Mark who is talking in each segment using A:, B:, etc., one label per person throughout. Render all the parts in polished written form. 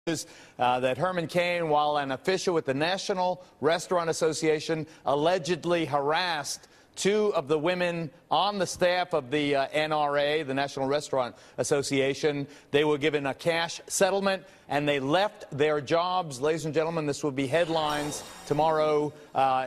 A: That Herman Cain, while an official with the National Restaurant Association, allegedly harassed two of the women on the staff of the NRA, the National Restaurant Association. They were given a cash settlement, and they left their jobs. Ladies and gentlemen, this will be headlines tomorrow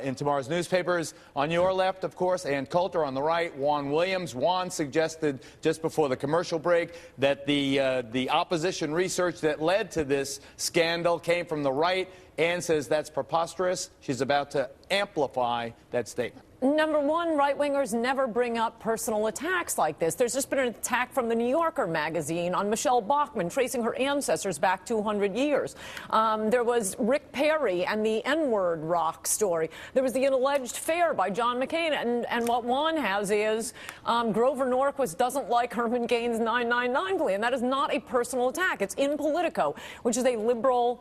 A: in tomorrow's newspapers. On your left, of course, and Coulter on the right, Juan Williams. Juan suggested just before the commercial break that the opposition research that led to this scandal came from the right. Ann says that's preposterous. She's about to amplify that statement.
B: Number one, right-wingers never bring up personal attacks like this. There's just been an attack from the New Yorker magazine on Michelle Bachmann, tracing her ancestors back 200 years. There was Rick Perry and the N-word rock story. There was the alleged affair by John McCain. And what Juan has is Grover Norquist doesn't like Herman Cain's 999 plea, and that is not a personal attack. It's in Politico, which is a liberal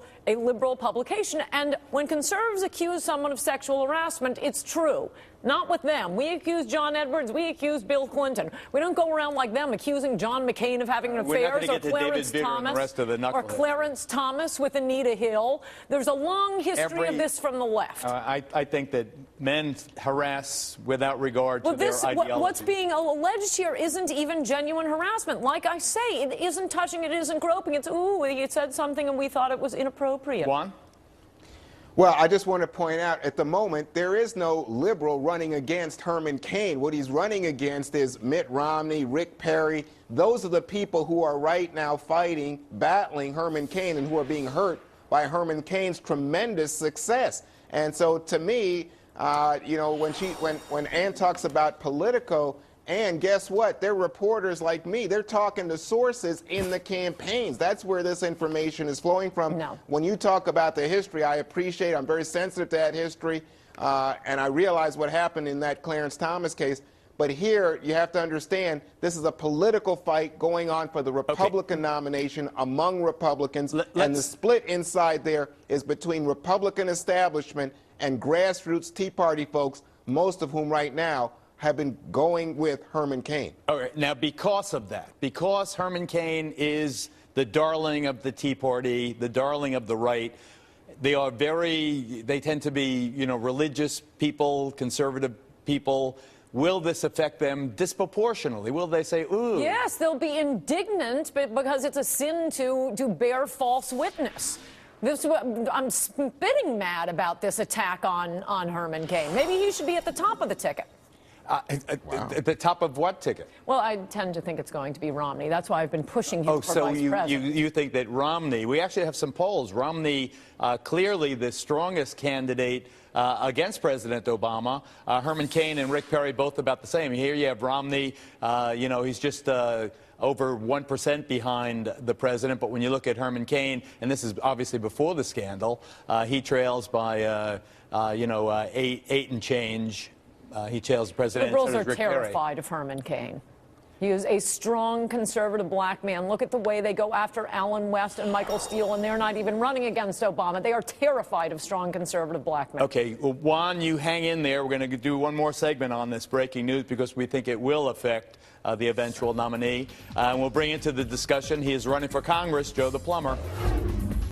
B: publication. And when conservatives accuse someone of sexual harassment, it's true. Not with them. We accuse John Edwards. We accuse Bill Clinton. We don't go around like them accusing John McCain of having an affair, or Clarence Thomas with Anita Hill. There's a long history of this from the left.
A: I think that men harass without regard to their ideology.
B: What's being alleged here isn't even genuine harassment. Like I say, it isn't touching, it isn't groping. It's, ooh, he said something and we thought it was inappropriate.
A: Juan?
C: Well, I just want to point out, at the moment, there is no liberal running against Herman Cain. What he's running against is Mitt Romney, Rick Perry. Those are the people who are right now fighting, battling Herman Cain, and who are being hurt by Herman Cain's tremendous success. And so, to me, you know, when Ann talks about Politico, and guess what? They're reporters like me. They're talking to sources in the campaigns. That's where this information is flowing from.
B: No.
C: When you talk about the history, I appreciate, I'm very sensitive to that history, and I realize what happened in that Clarence Thomas case. But here, you have to understand, this is a political fight going on for the Republican nomination among Republicans, and the split inside there is between Republican establishment and grassroots Tea Party folks, most of whom right now have been going with Herman Cain.
A: All right. Now, because of that, because Herman Cain is the darling of the Tea Party, the darling of the right, they tend to be, you know, religious people, conservative people. Will this affect them disproportionately? Will they say, ooh?
B: Yes, they'll be indignant because it's a sin to bear false witness. I'm spitting mad about this attack on Herman Cain. Maybe he should be at the top of the ticket.
A: At the top of what ticket?
B: Well, I tend to think it's going to be Romney. That's why I've been pushing him for vice president.
A: You think that Romney, we actually have some polls, Romney clearly the strongest candidate against President Obama. Herman Cain and Rick Perry both about the same. Here you have Romney, you know, he's just over 1% behind the president. But when you look at Herman Cain, and this is obviously before the scandal, he trails by, you know, 8 and change. He trails the president.
B: Liberals are terrified of Herman Cain. He is a strong conservative black man. Look at the way they go after Allen West and Michael Steele, and they're not even running against Obama. They are terrified of strong conservative black men.
A: Okay, well, Juan, you hang in there. We're going to do one more segment on this breaking news because we think it will affect the eventual nominee. And we'll bring into the discussion. He is running for Congress, Joe the Plumber.